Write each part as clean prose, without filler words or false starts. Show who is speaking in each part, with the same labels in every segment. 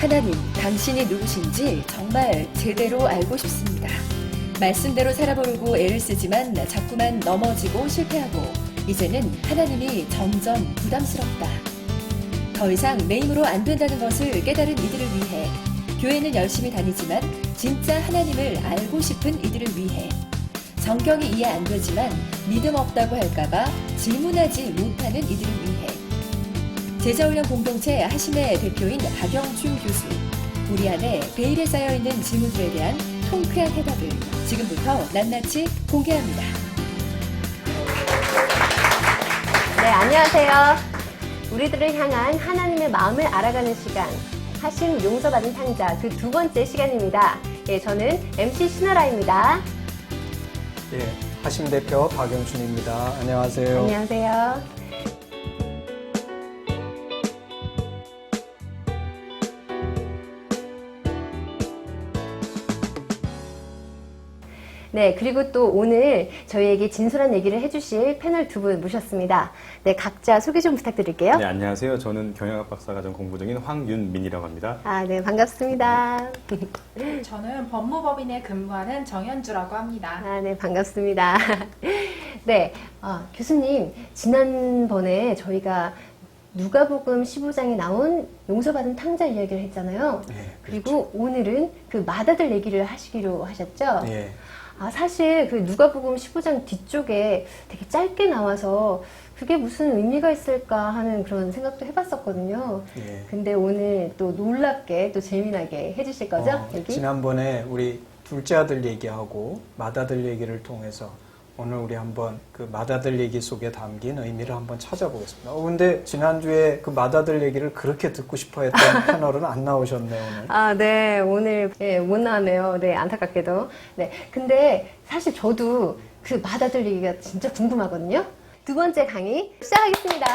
Speaker 1: 하나님, 당신이 누구신지 정말 제대로 알고 싶습니다. 말씀대로 살아보려고 애를 쓰지만 자꾸만 넘어지고 실패하고 이제는 하나님이 점점 부담스럽다. 더 이상 내 힘으로 안 된다는 것을 깨달은 이들을 위해 교회는 열심히 다니지만 진짜 하나님을 알고 싶은 이들을 위해 성경이 이해 안 되지만 믿음 없다고 할까봐 질문하지 못하는 이들을 위해 제자훈련 공동체 하심의 대표인 박영춘 교수, 우리 안에 베일에 쌓여있는 질문들에 대한 통쾌한 해답을 지금부터 낱낱이 공개합니다.
Speaker 2: 네, 안녕하세요. 우리들을 향한 하나님의 마음을 알아가는 시간, 하심 용서받은 탕자 그 두 번째 시간입니다. 예, 저는 MC 신아라입니다.
Speaker 3: 예, 하심 대표 박영춘입니다. 안녕하세요.
Speaker 2: 안녕하세요. 네, 그리고 또 오늘 저희에게 진솔한 얘기를 해주실 패널 두 분 모셨습니다. 네, 각자 소개 좀 부탁드릴게요.
Speaker 4: 네, 안녕하세요. 저는 경영학 박사과정 공부 중인 황윤민이라고 합니다.
Speaker 2: 아, 네, 반갑습니다.
Speaker 5: 저는 법무법인에 근무하는 정현주라고 합니다.
Speaker 2: 아, 네, 반갑습니다. 네, 교수님, 지난번에 저희가 누가복음 15장에 나온 용서받은 탕자 이야기를 했잖아요.
Speaker 3: 네,
Speaker 2: 그리고 오늘은 그 맏아들 얘기를 하시기로 하셨죠?
Speaker 3: 예.
Speaker 2: 사실 그 누가복음 15장 뒤쪽에 되게 짧게 나와서 그게 무슨 의미가 있을까 하는 그런 생각도 해봤었거든요.
Speaker 3: 예.
Speaker 2: 근데 오늘 또 놀랍게 또 재미나게 해주실 거죠? 얘기?
Speaker 3: 지난번에 우리 둘째 아들 얘기하고 맏아들 얘기를 통해서 오늘 우리 한번 그 맏아들 얘기 속에 담긴 의미를 한번 찾아보겠습니다. 근데 지난주에 그 맏아들 얘기를 그렇게 듣고 싶어 했던 패널은 안 나오셨네요, 오늘.
Speaker 2: 네, 오늘 못 나왔네요. 네, 안타깝게도. 네, 근데 사실 저도 그 맏아들 얘기가 진짜 궁금하거든요. 두 번째 강의 시작하겠습니다.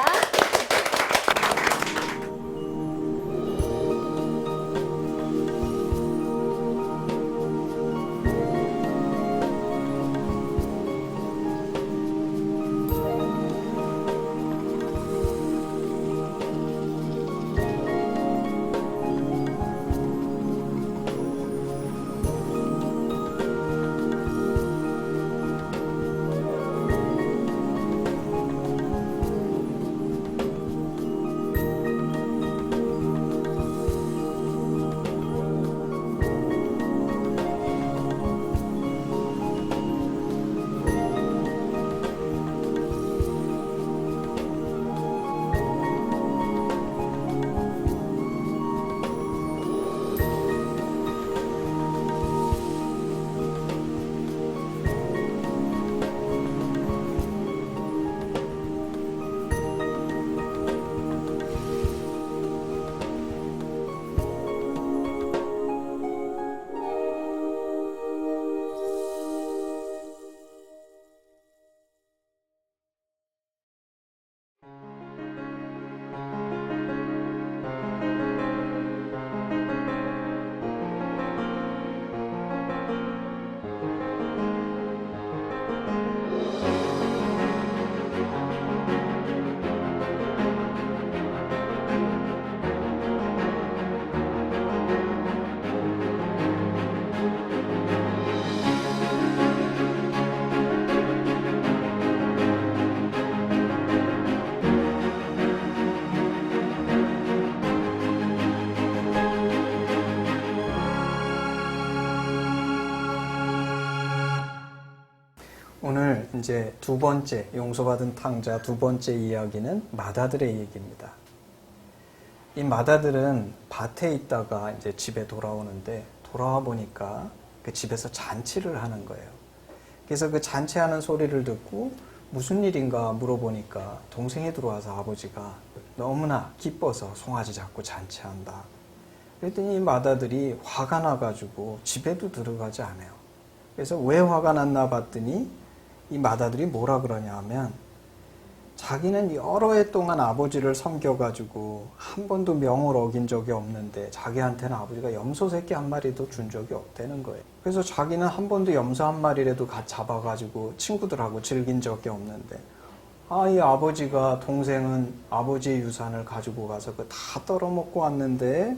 Speaker 3: 오늘 이제 두 번째 용서받은 탕자 두 번째 이야기는 맏아들의 얘기입니다. 이 맏아들은 밭에 있다가 이제 집에 돌아오는데 돌아와 보니까 그 집에서 잔치를 하는 거예요. 그래서 그 잔치하는 소리를 듣고 무슨 일인가 물어보니까 동생이 들어와서 아버지가 너무나 기뻐서 송아지 잡고 잔치한다. 그랬더니 이 맏아들이 화가 나가지고 집에도 들어가지 않아요. 그래서 왜 화가 났나 봤더니 이 맏아들이 뭐라 그러냐 하면 자기는 여러 해 동안 아버지를 섬겨가지고 한 번도 명을 어긴 적이 없는데 자기한테는 아버지가 염소 새끼 한 마리도 준 적이 없다는 거예요. 그래서 자기는 한 번도 염소 한 마리라도 잡아가지고 친구들하고 즐긴 적이 없는데 이 아버지가 동생은 아버지의 유산을 가지고 가서 그 다 떨어먹고 왔는데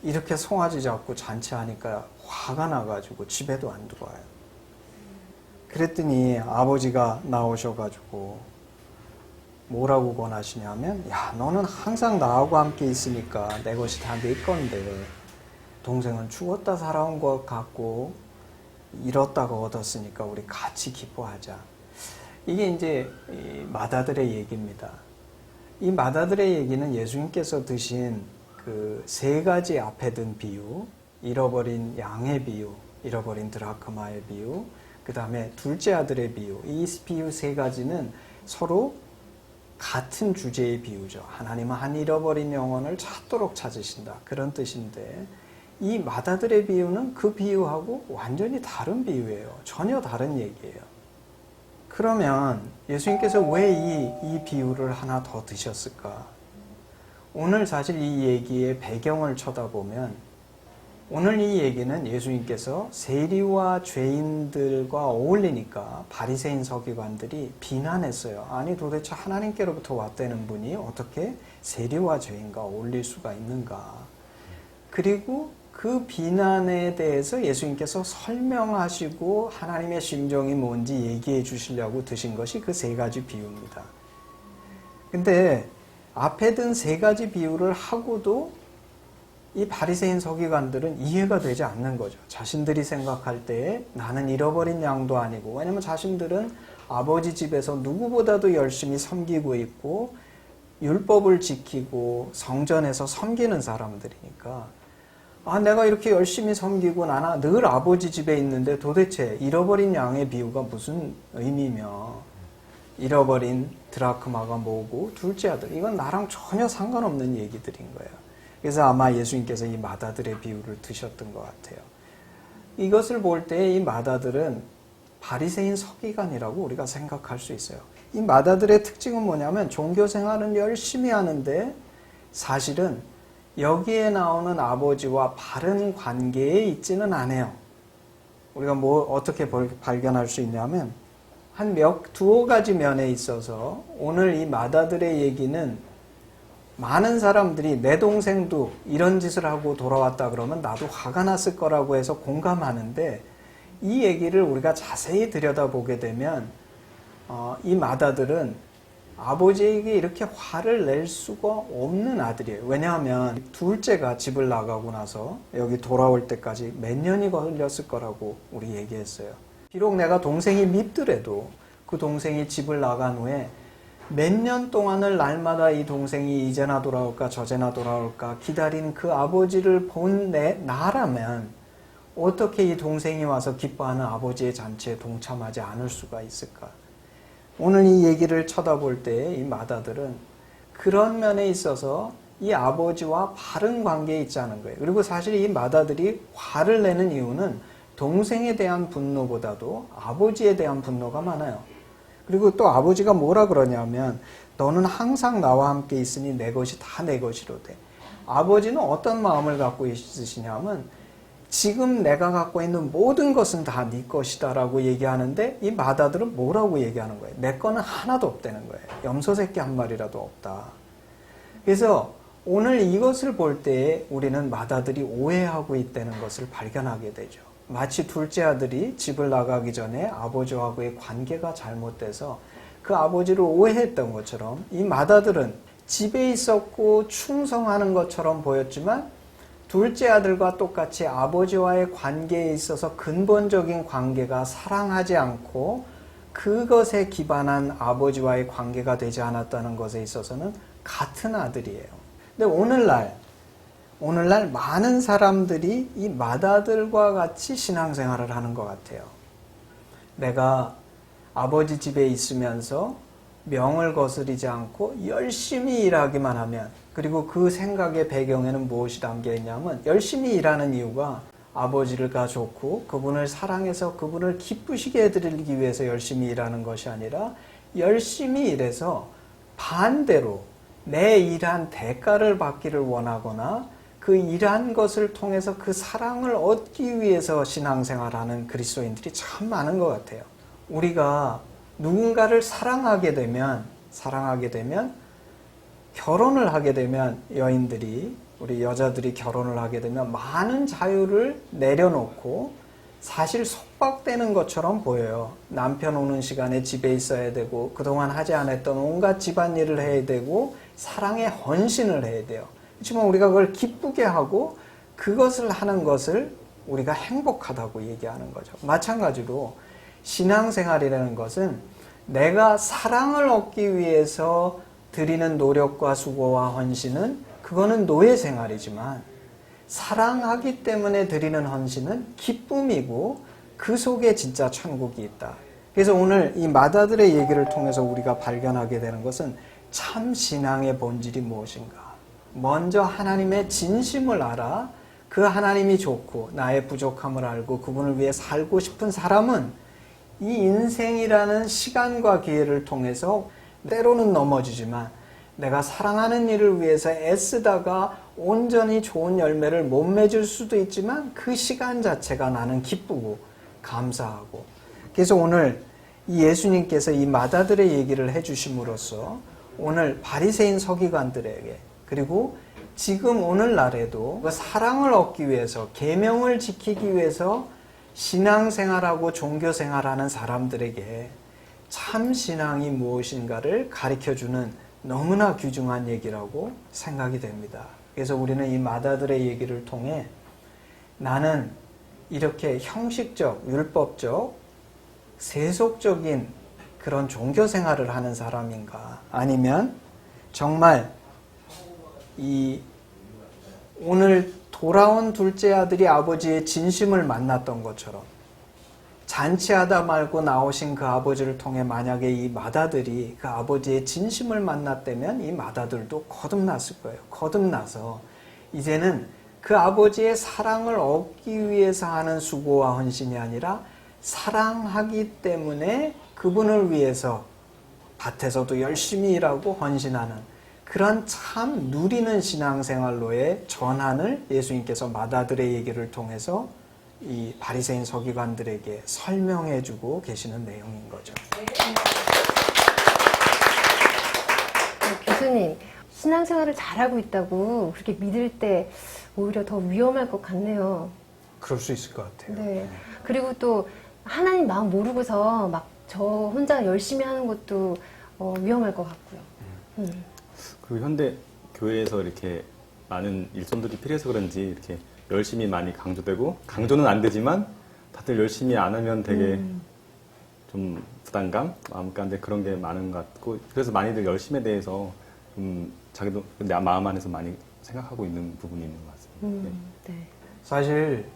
Speaker 3: 이렇게 송아지 잡고 잔치하니까 화가 나가지고 집에도 안 들어와요. 그랬더니 아버지가 나오셔가지고 뭐라고 권하시냐면, 야, 너는 항상 나하고 함께 있으니까 내 것이 다 내 건데 동생은 죽었다 살아온 것 같고 잃었다가 얻었으니까 우리 같이 기뻐하자. 이게 이제 이 맏아들의 얘기입니다. 이 맏아들의 얘기는 예수님께서 드신 그 세 가지 앞에 든 비유, 잃어버린 양의 비유, 잃어버린 드라크마의 비유, 그 다음에 둘째 아들의 비유. 이 비유 세 가지는 서로 같은 주제의 비유죠. 하나님은 한 잃어버린 영혼을 찾도록 찾으신다. 그런 뜻인데, 이 맏아들의 비유는 그 비유하고 완전히 다른 비유예요. 전혀 다른 얘기예요. 그러면 예수님께서 왜 이 비유를 하나 더 드셨을까? 오늘 사실 이 얘기의 배경을 쳐다보면, 오늘 이 얘기는 예수님께서 세리와 죄인들과 어울리니까 바리새인 서기관들이 비난했어요. 아니 도대체 하나님께로부터 왔다는 분이 어떻게 세리와 죄인과 어울릴 수가 있는가? 그리고 그 비난에 대해서 예수님께서 설명하시고 하나님의 심정이 뭔지 얘기해 주시려고 드신 것이 그 세 가지 비유입니다. 근데 앞에 든 세 가지 비유를 하고도 이 바리새인 서기관들은 이해가 되지 않는 거죠. 자신들이 생각할 때에 나는 잃어버린 양도 아니고, 왜냐면 자신들은 아버지 집에서 누구보다도 열심히 섬기고 있고 율법을 지키고 성전에서 섬기는 사람들이니까, 아, 내가 이렇게 열심히 섬기고 나나 늘 아버지 집에 있는데 도대체 잃어버린 양의 비유가 무슨 의미며, 잃어버린 드라크마가 뭐고 둘째 아들, 이건 나랑 전혀 상관없는 얘기들인 거예요. 그래서 아마 예수님께서 이 맏아들의 비유를 드셨던 것 같아요. 이것을 볼 때 이 맏아들은 바리새인 서기관이라고 우리가 생각할 수 있어요. 이 맏아들의 특징은 뭐냐면 종교 생활은 열심히 하는데 사실은 여기에 나오는 아버지와 바른 관계에 있지는 않아요. 우리가 어떻게 발견할 수 있냐면 두어 가지 면에 있어서 오늘 이 맏아들의 얘기는 많은 사람들이 내 동생도 이런 짓을 하고 돌아왔다 그러면 나도 화가 났을 거라고 해서 공감하는데, 이 얘기를 우리가 자세히 들여다보게 되면 이 맏아들은 아버지에게 이렇게 화를 낼 수가 없는 아들이에요. 왜냐하면 둘째가 집을 나가고 나서 여기 돌아올 때까지 몇 년이 걸렸을 거라고 우리 얘기했어요. 비록 내가 동생이 밉더라도 그 동생이 집을 나간 후에 몇 년 동안을 날마다 이 동생이 이제나 돌아올까 저제나 돌아올까 기다린 그 아버지를 본 나라면 어떻게 이 동생이 와서 기뻐하는 아버지의 잔치에 동참하지 않을 수가 있을까? 오늘 이 얘기를 쳐다볼 때 이 맏아들은 그런 면에 있어서 이 아버지와 바른 관계에 있지 않은 거예요. 그리고 사실 이 맏아들이 화를 내는 이유는 동생에 대한 분노보다도 아버지에 대한 분노가 많아요. 그리고 또 아버지가 뭐라 그러냐면, 너는 항상 나와 함께 있으니 내 것이 다 내 것이로 돼. 아버지는 어떤 마음을 갖고 있으시냐면, 지금 내가 갖고 있는 모든 것은 다 네 것이다 라고 얘기하는데, 이 맏아들은 뭐라고 얘기하는 거예요? 내 거는 하나도 없다는 거예요. 염소 새끼 한 마리라도 없다. 그래서 오늘 이것을 볼 때 우리는 맏아들이 오해하고 있다는 것을 발견하게 되죠. 마치 둘째 아들이 집을 나가기 전에 아버지와의 관계가 잘못돼서 그 아버지를 오해했던 것처럼, 이 맏아들은 집에 있었고 충성하는 것처럼 보였지만 둘째 아들과 똑같이 아버지와의 관계에 있어서 근본적인 관계가 사랑하지 않고 그것에 기반한 아버지와의 관계가 되지 않았다는 것에 있어서는 같은 아들이에요. 근데 오늘날 많은 사람들이 이 맏아들과 같이 신앙생활을 하는 것 같아요. 내가 아버지 집에 있으면서 명을 거스르지 않고 열심히 일하기만 하면, 그리고 그 생각의 배경에는 무엇이 담겨 있냐면, 열심히 일하는 이유가 아버지가 좋고 그분을 사랑해서 그분을 기쁘시게 해드리기 위해서 열심히 일하는 것이 아니라, 열심히 일해서 반대로 내 일한 대가를 받기를 원하거나 그 일한 것을 통해서 그 사랑을 얻기 위해서 신앙생활하는 그리스도인들이 참 많은 것 같아요. 우리가 누군가를 사랑하게 되면 결혼을 하게 되면 여인들이 우리 여자들이 결혼을 하게 되면 많은 자유를 내려놓고 사실 속박되는 것처럼 보여요. 남편 오는 시간에 집에 있어야 되고 그동안 하지 않았던 온갖 집안일을 해야 되고 사랑에 헌신을 해야 돼요. 그렇지만 우리가 그걸 기쁘게 하고 그것을 하는 것을 우리가 행복하다고 얘기하는 거죠. 마찬가지로 신앙생활이라는 것은 내가 사랑을 얻기 위해서 드리는 노력과 수고와 헌신은 그거는 노예생활이지만 사랑하기 때문에 드리는 헌신은 기쁨이고 그 속에 진짜 천국이 있다. 그래서 오늘 이 마다들의 얘기를 통해서 우리가 발견하게 되는 것은 참 신앙의 본질이 무엇인가. 먼저 하나님의 진심을 알아 그 하나님이 좋고 나의 부족함을 알고 그분을 위해 살고 싶은 사람은 이 인생이라는 시간과 기회를 통해서 때로는 넘어지지만 내가 사랑하는 일을 위해서 애쓰다가 온전히 좋은 열매를 못 맺을 수도 있지만 그 시간 자체가 나는 기쁘고 감사하고 그래서 오늘 이 예수님께서 이 마다들의 얘기를 해주심으로써 오늘 바리새인 서기관들에게 그리고 지금 오늘날에도 그 사랑을 얻기 위해서 계명을 지키기 위해서 신앙생활하고 종교생활하는 사람들에게 참 신앙이 무엇인가를 가르쳐주는 너무나 귀중한 얘기라고 생각이 됩니다. 그래서 우리는 이 마다들의 얘기를 통해 나는 이렇게 형식적, 율법적, 세속적인 그런 종교생활을 하는 사람인가 아니면 정말 이 오늘 돌아온 둘째 아들이 아버지의 진심을 만났던 것처럼 잔치하다 말고 나오신 그 아버지를 통해 만약에 이 마다들이 그 아버지의 진심을 만났다면 이 마다들도 거듭났을 거예요. 거듭나서 이제는 그 아버지의 사랑을 얻기 위해서 하는 수고와 헌신이 아니라 사랑하기 때문에 그분을 위해서 밭에서도 열심히 일하고 헌신하는 그런 참 누리는 신앙생활로의 전환을 예수님께서 마다들의 얘기를 통해서 이 바리새인 서기관들에게 설명해주고 계시는 내용인 거죠.
Speaker 2: 교수님, 신앙생활을 잘하고 있다고 그렇게 믿을 때 오히려 더 위험할 것 같네요.
Speaker 3: 그럴 수 있을 것 같아요.
Speaker 2: 네. 그리고 또 하나님 마음 모르고서 막 저 혼자 열심히 하는 것도 위험할 것 같고요.
Speaker 4: 그리고 현대 교회에서 이렇게 많은 일손들이 필요해서 그런지 이렇게 열심히 많이 강조되고 강조는 안 되지만 다들 열심히 안 하면 되게 좀 부담감, 마음가운데 그런 게 많은 것 같고 그래서 많이들 열심에 대해서 자기도 내 마음 안에서 많이 생각하고 있는 부분이 있는 것 같습니다. 네.
Speaker 2: 네.
Speaker 3: 사실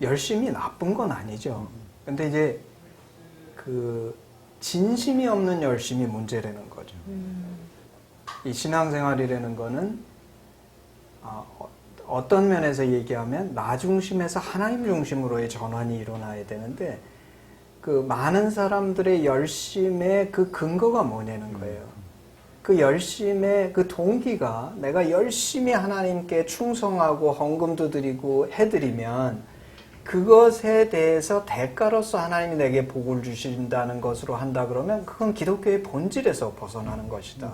Speaker 3: 열심히 나쁜 건 아니죠. 근데 이제 그 진심이 없는 열심이 문제라는 거죠. 이 신앙생활이라는 거는 어떤 면에서 얘기하면 나 중심에서 하나님 중심으로의 전환이 일어나야 되는데 그 많은 사람들의 열심의 그 근거가 뭐냐는 거예요. 그 열심의 그 동기가 내가 열심히 하나님께 충성하고 헌금도 드리고 해드리면 그것에 대해서 대가로서 하나님이 내게 복을 주신다는 것으로 한다 그러면 그건 기독교의 본질에서 벗어나는 것이다.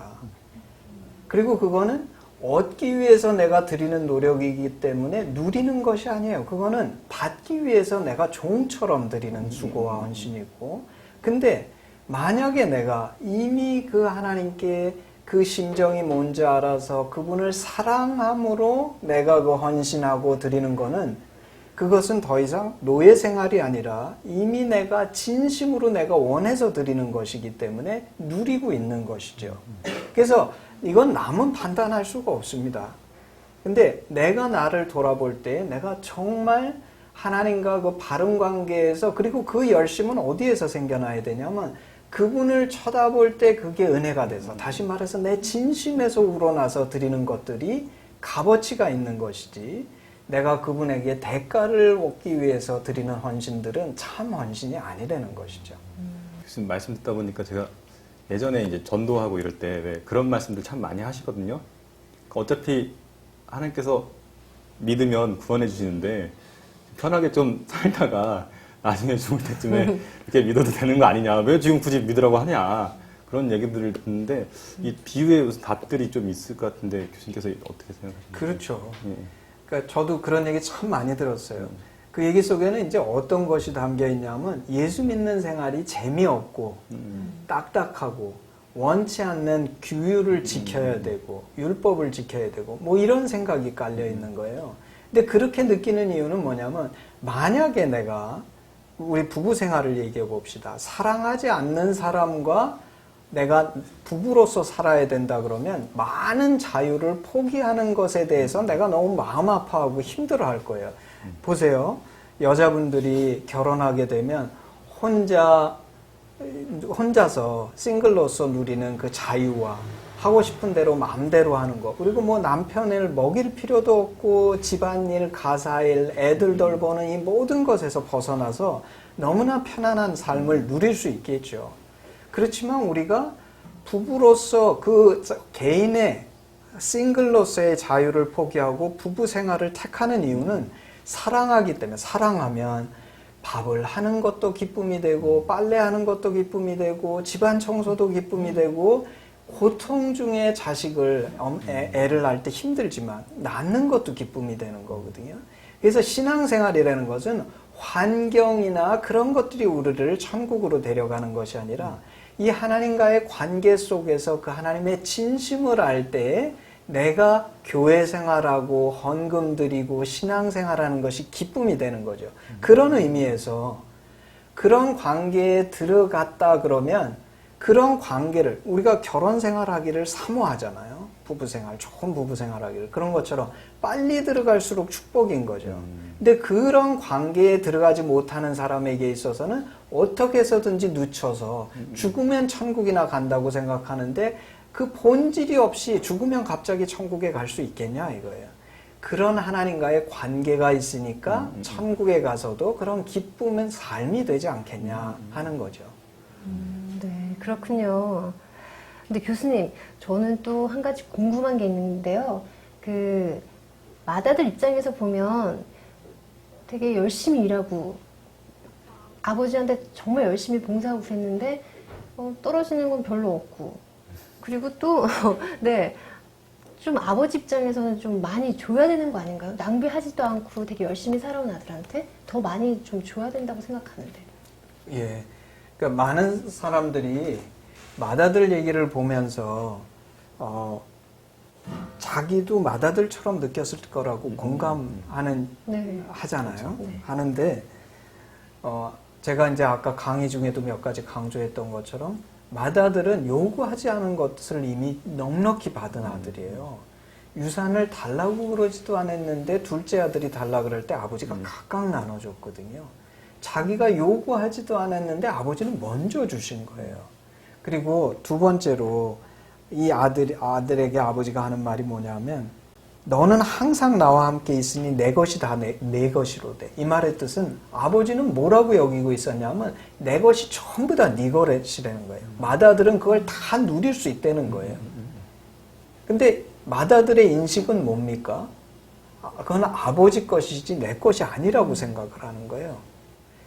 Speaker 3: 그리고 그거는 얻기 위해서 내가 드리는 노력이기 때문에 누리는 것이 아니에요. 그거는 받기 위해서 내가 종처럼 드리는 수고와 헌신이고 근데 만약에 내가 이미 그 하나님께 그 심정이 뭔지 알아서 그분을 사랑함으로 내가 그 헌신하고 드리는 거는 그것은 더 이상 노예 생활이 아니라 이미 내가 진심으로 내가 원해서 드리는 것이기 때문에 누리고 있는 것이죠. 그래서 이건 남은 판단할 수가 없습니다. 근데 내가 나를 돌아볼 때 내가 정말 하나님과 그 바른 관계에서 그리고 그 열심은 어디에서 생겨나야 되냐면 그분을 쳐다볼 때 그게 은혜가 돼서 다시 말해서 내 진심에서 우러나서 드리는 것들이 값어치가 있는 것이지 내가 그분에게 대가를 얻기 위해서 드리는 헌신들은 참 헌신이 아니라는 것이죠.
Speaker 4: 교수님 말씀 듣다 보니까 제가 예전에 이제 전도하고 이럴 때 왜 그런 말씀들 참 많이 하시거든요. 어차피 하나님께서 믿으면 구원해 주시는데 편하게 좀 살다가 나중에 죽을 때쯤에 이렇게 믿어도 되는 거 아니냐. 왜 지금 굳이 믿으라고 하냐. 그런 얘기들을 듣는데 이 비유에 무슨 답들이 좀 있을 것 같은데 교수님께서 어떻게 생각하시나요?
Speaker 3: 그렇죠.
Speaker 4: 예.
Speaker 3: 그러니까 저도 그런 얘기 참 많이 들었어요. 그 얘기 속에는 이제 어떤 것이 담겨 있냐면 예수 믿는 생활이 재미없고 딱딱하고 원치 않는 규율을 지켜야 되고 율법을 지켜야 되고 뭐 이런 생각이 깔려 있는 거예요. 근데 그렇게 느끼는 이유는 뭐냐면 만약에 내가 우리 부부 생활을 얘기해 봅시다. 사랑하지 않는 사람과 내가 부부로서 살아야 된다 그러면 많은 자유를 포기하는 것에 대해서 내가 너무 마음 아파하고 힘들어 할 거예요. 보세요. 여자분들이 결혼하게 되면 혼자서 싱글로서 누리는 그 자유와 하고 싶은 대로 마음대로 하는 거. 그리고 뭐 남편을 먹일 필요도 없고 집안일, 가사일, 애들 돌보는 이 모든 것에서 벗어나서 너무나 편안한 삶을 누릴 수 있겠죠. 그렇지만 우리가 부부로서 그 개인의 싱글로서의 자유를 포기하고 부부 생활을 택하는 이유는 사랑하기 때문에 사랑하면 밥을 하는 것도 기쁨이 되고 빨래하는 것도 기쁨이 되고 집안 청소도 기쁨이 되고 고통 중에 자식을 애를 낳을 때 힘들지만 낳는 것도 기쁨이 되는 거거든요. 그래서 신앙생활이라는 것은 환경이나 그런 것들이 우리를 천국으로 데려가는 것이 아니라 이 하나님과의 관계 속에서 그 하나님의 진심을 알 때에 내가 교회 생활하고 헌금 드리고 신앙 생활하는 것이 기쁨이 되는 거죠. 그런 의미에서 그런 관계에 들어갔다 그러면 그런 관계를 우리가 결혼 생활하기를 사모하잖아요. 부부 생활, 좋은 부부 생활하기를. 그런 것처럼 빨리 들어갈수록 축복인 거죠. 근데 그런 관계에 들어가지 못하는 사람에게 있어서는 어떻게 해서든지 늦춰서 죽으면 천국이나 간다고 생각하는데 그 본질이 없이 죽으면 갑자기 천국에 갈 수 있겠냐 이거예요. 그런 하나님과의 관계가 있으니까 천국에 가서도 그런 기쁨은 삶이 되지 않겠냐 하는 거죠.
Speaker 2: 네, 그렇군요. 근데 교수님, 저는 또 한 가지 궁금한 게 있는데요. 그 마다들 입장에서 보면 되게 열심히 일하고 아버지한테 정말 열심히 봉사하고 그랬는데 떨어지는 건 별로 없고 그리고 또 네, 좀 아버지 입장에서는 좀 많이 줘야 되는 거 아닌가요? 낭비하지도 않고 되게 열심히 살아온 아들한테 더 많이 좀 줘야 된다고 생각하는데.
Speaker 3: 예. 그러니까 많은 사람들이 마다들 얘기를 보면서 자기도 마다들처럼 느꼈을 거라고 공감하는
Speaker 2: 네.
Speaker 3: 하잖아요.
Speaker 2: 네.
Speaker 3: 하는데 제가 이제 아까 강의 중에도 몇 가지 강조했던 것처럼 마다들은 요구하지 않은 것을 이미 넉넉히 받은 아들이에요. 유산을 달라고 그러지도 않았는데 둘째 아들이 달라 그럴 때 아버지가 각각 나눠줬거든요. 자기가 요구하지도 않았는데 아버지는 먼저 주신 거예요. 그리고 두 번째로 이 아들에게 아버지가 하는 말이 뭐냐면 너는 항상 나와 함께 있으니 내 것이 다 내 것이로 돼. 이 말의 뜻은 아버지는 뭐라고 여기고 있었냐면 내 것이 전부 다 네 것이라는 거예요. 맏아들은 그걸 다 누릴 수 있다는 거예요. 근데 맏아들의 인식은 뭡니까? 그건 아버지 것이지 내 것이 아니라고 생각을 하는 거예요.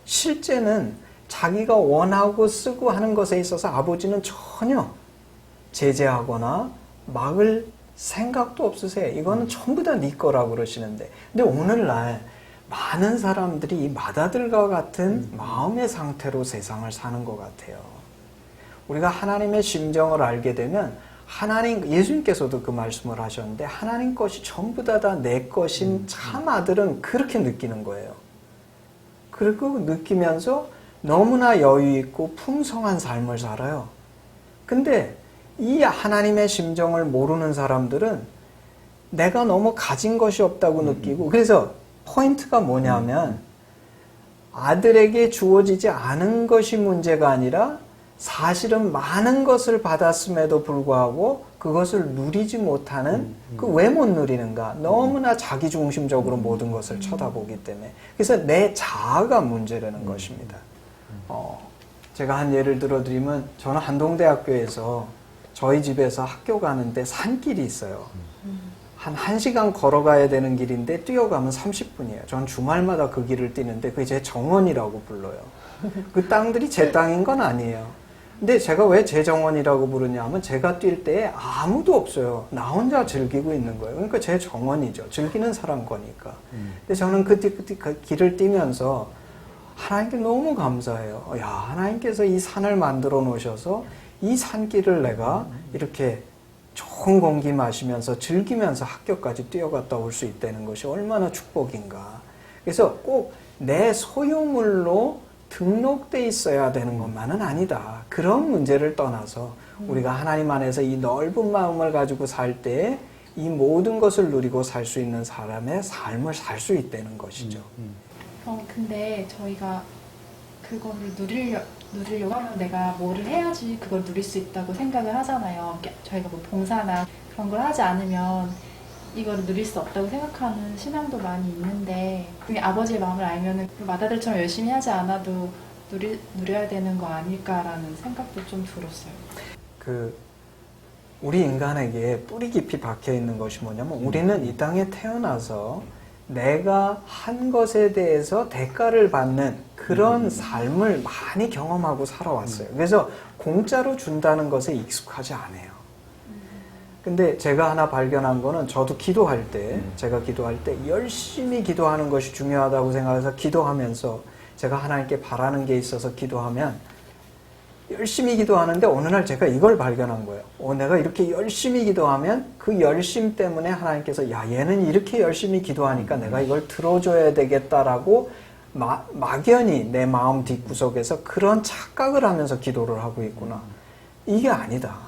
Speaker 3: 실제는 자기가 원하고 쓰고 하는 것에 있어서 아버지는 전혀 제재하거나 막을 생각도 없으세요. 이거는 전부 다 네 거라고 그러시는데. 근데 오늘날 많은 사람들이 이 맏아들과 같은 마음의 상태로 세상을 사는 것 같아요. 우리가 하나님의 심정을 알게 되면 예수님께서도 그 말씀을 하셨는데 하나님 것이 전부 다 내 것인 참 아들은 그렇게 느끼는 거예요. 그리고 느끼면서 너무나 여유 있고 풍성한 삶을 살아요. 근데 이 하나님의 심정을 모르는 사람들은 내가 너무 가진 것이 없다고 느끼고 그래서 포인트가 뭐냐면 아들에게 주어지지 않은 것이 문제가 아니라 사실은 많은 것을 받았음에도 불구하고 그것을 누리지 못하는 그 왜 못 누리는가? 너무나 자기중심적으로 모든 것을 쳐다보기 때문에 그래서 내 자아가 문제라는 것입니다. 제가 한 예를 들어드리면 저는 한동대학교에서 저희 집에서 학교 가는데 산길이 있어요. 한 1시간 걸어가야 되는 길인데 뛰어가면 30분이에요. 전 주말마다 그 길을 뛰는데 그게 제 정원이라고 불러요. 그 땅들이 제 땅인 건 아니에요. 근데 제가 왜 제 정원이라고 부르냐면 제가 뛸 때 아무도 없어요. 나 혼자 즐기고 있는 거예요. 그러니까 제 정원이죠. 즐기는 사람 거니까. 근데 저는 그 길을 뛰면서 하나님께 너무 감사해요. 야, 하나님께서 이 산을 만들어 놓으셔서 이 산길을 내가 이렇게 좋은 공기 마시면서 즐기면서 학교까지 뛰어갔다 올 수 있다는 것이 얼마나 축복인가. 그래서 꼭 내 소유물로 등록돼 있어야 되는 것만은 아니다. 그런 문제를 떠나서 우리가 하나님 안에서 이 넓은 마음을 가지고 살 때 이 모든 것을 누리고 살 수 있는 사람의 삶을 살 수 있다는 것이죠.
Speaker 5: 근데 저희가 그거를 누리려고 하면 내가 뭐를 해야지 그걸 누릴 수 있다고 생각을 하잖아요. 저희가 뭐 봉사나 그런 걸 하지 않으면 이거를 누릴 수 없다고 생각하는 신앙도 많이 있는데 그게 아버지의 마음을 알면은 마다들처럼 열심히 하지 않아도 누려야 되는 거 아닐까라는 생각도 좀 들었어요.
Speaker 3: 우리 인간에게 뿌리 깊이 박혀 있는 것이 뭐냐면 우리는 이 땅에 태어나서 내가 한 것에 대해서 대가를 받는 그런 삶을 많이 경험하고 살아왔어요. 그래서 공짜로 준다는 것에 익숙하지 않아요. 근데 제가 하나 발견한 거는 저도 기도할 때, 제가 기도할 때 열심히 기도하는 것이 중요하다고 생각해서 기도하면서 제가 하나님께 바라는 게 있어서 기도하면 열심히 기도하는데 어느 날 제가 이걸 발견한 거예요. 내가 이렇게 열심히 기도하면 그 열심 때문에 하나님께서 야, 얘는 이렇게 열심히 기도하니까 내가 이걸 들어줘야 되겠다라고 막연히 내 마음 뒷구석에서 그런 착각을 하면서 기도를 하고 있구나. 이게 아니다.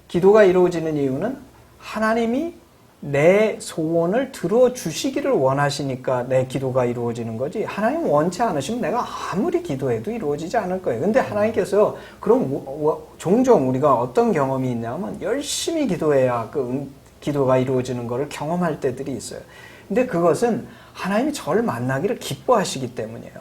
Speaker 3: 기도가 이루어지는 이유는 하나님이 내 소원을 들어주시기를 원하시니까 내 기도가 이루어지는 거지 하나님 원치 않으시면 내가 아무리 기도해도 이루어지지 않을 거예요. 근데 하나님께서 그럼 종종 우리가 어떤 경험이 있냐면 열심히 기도해야 그 기도가 이루어지는 것을 경험할 때들이 있어요. 근데 그것은 하나님이 저를 만나기를 기뻐하시기 때문이에요.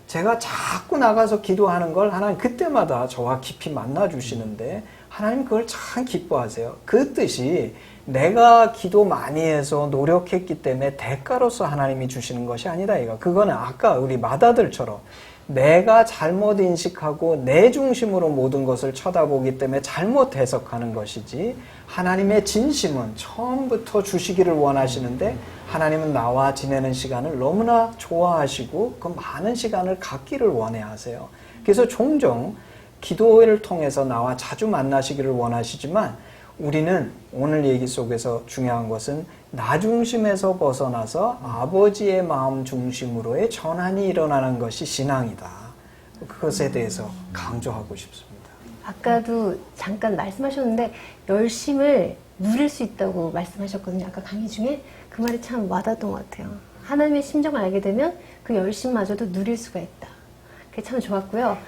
Speaker 3: 제가 자꾸 나가서 기도하는 걸 하나님 그때마다 저와 깊이 만나주시는데 하나님 그걸 참 기뻐하세요. 그 뜻이 내가 기도 많이 해서 노력했기 때문에 대가로서 하나님이 주시는 것이 아니다. 그거는 아까 우리 마다들처럼 내가 잘못 인식하고 내 중심으로 모든 것을 쳐다보기 때문에 잘못 해석하는 것이지 하나님의 진심은 처음부터 주시기를 원하시는데 하나님은 나와 지내는 시간을 너무나 좋아하시고 그 많은 시간을 갖기를 원해하세요. 그래서 종종 기도를 통해서 나와 자주 만나시기를 원하시지만 우리는 오늘 얘기 속에서 중요한 것은 나 중심에서 벗어나서 아버지의 마음 중심으로의 전환이 일어나는 것이 신앙이다. 그것에 대해서 강조하고 싶습니다.
Speaker 2: 아까도 잠깐 말씀하셨는데 열심을 누릴 수 있다고 말씀하셨거든요. 아까 강의 중에 그 말이 참 와닿았던 것 같아요. 하나님의 심정을 알게 되면 그 열심마저도 누릴 수가 있다. 그게 참 좋았고요.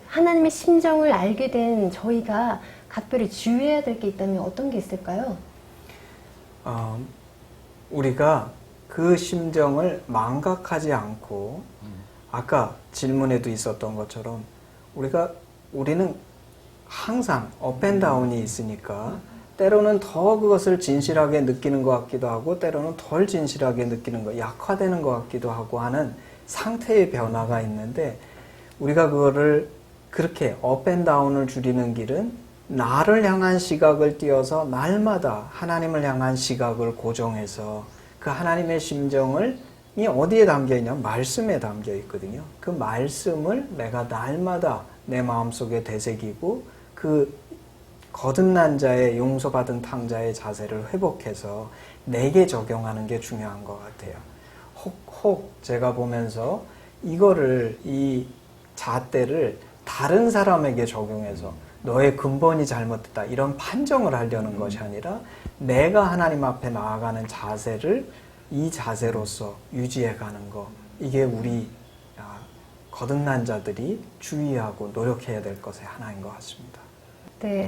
Speaker 2: 하나님의 심정을 알게 된 저희가 각별히 주의해야 될 게 있다면 어떤 게 있을까요?
Speaker 3: 우리가 그 심정을 망각하지 않고 아까 질문에도 있었던 것처럼 우리는 항상 업앤다운이 있으니까 때로는 더 그것을 진실하게 느끼는 것 같기도 하고 때로는 덜 진실하게 느끼는 것, 약화되는 것 같기도 하고 하는 상태의 변화가 있는데 우리가 그거를 그렇게 업앤다운을 줄이는 길은 나를 향한 시각을 띄어서 날마다 하나님을 향한 시각을 고정해서 그 하나님의 심정을 어디에 담겨 있냐면 말씀에 담겨 있거든요. 그 말씀을 내가 날마다 내 마음속에 되새기고 그 거듭난 자의 용서받은 탕자의 자세를 회복해서 내게 적용하는 게 중요한 것 같아요. 혹 제가 보면서 이 잣대를 다른 사람에게 적용해서 너의 근본이 잘못됐다 이런 판정을 하려는 것이 아니라 내가 하나님 앞에 나아가는 자세를 이 자세로서 유지해가는 것, 이게 우리 거듭난 자들이 주의하고 노력해야 될 것의 하나인 것 같습니다.
Speaker 2: 네.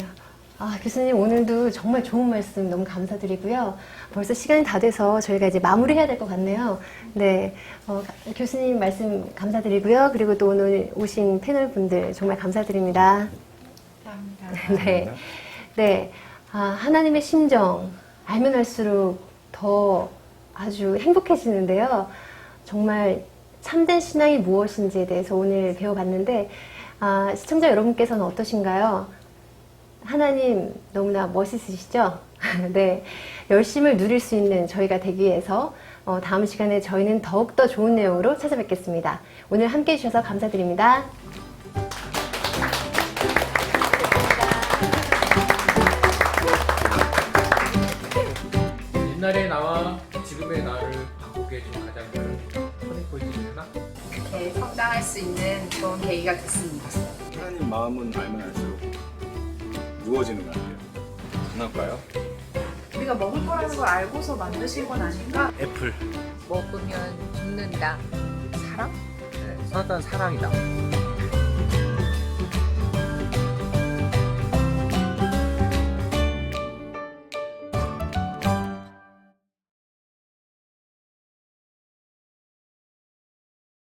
Speaker 2: 교수님 오늘도 정말 좋은 말씀 너무 감사드리고요. 벌써 시간이 다 돼서 저희가 이제 마무리해야 될 것 같네요. 네. 교수님 말씀 감사드리고요. 그리고 또 오늘 오신 패널 분들 정말 감사드립니다.
Speaker 5: 감사합니다.
Speaker 2: 네. 네. 하나님의 심정 알면 알수록 더 아주 행복해지는데요. 정말 참된 신앙이 무엇인지에 대해서 오늘 배워봤는데 시청자 여러분께서는 어떠신가요? 하나님 너무나 멋있으시죠? 네, 열심을 누릴 수 있는 저희가 되기 위해서 다음 시간에 저희는 더욱더 좋은 내용으로 찾아뵙겠습니다. 오늘 함께해 주셔서 감사드립니다.
Speaker 6: 옛날의 나와 지금의 나를 바꾸게 해준 가장 큰 터닝 포인트 하나?
Speaker 7: 이렇게 성장할 수 있는 좋은 계기가 됐습니다.
Speaker 4: 하나님 마음은 알면 알수록 무거워지는 것 같아요. 전할까요?
Speaker 5: 우리가 먹을 거라는 걸 알고서 만드신 건 아닌가?
Speaker 6: 애플.
Speaker 7: 먹으면 죽는다. 사랑?
Speaker 6: 네, 선한 사랑이다.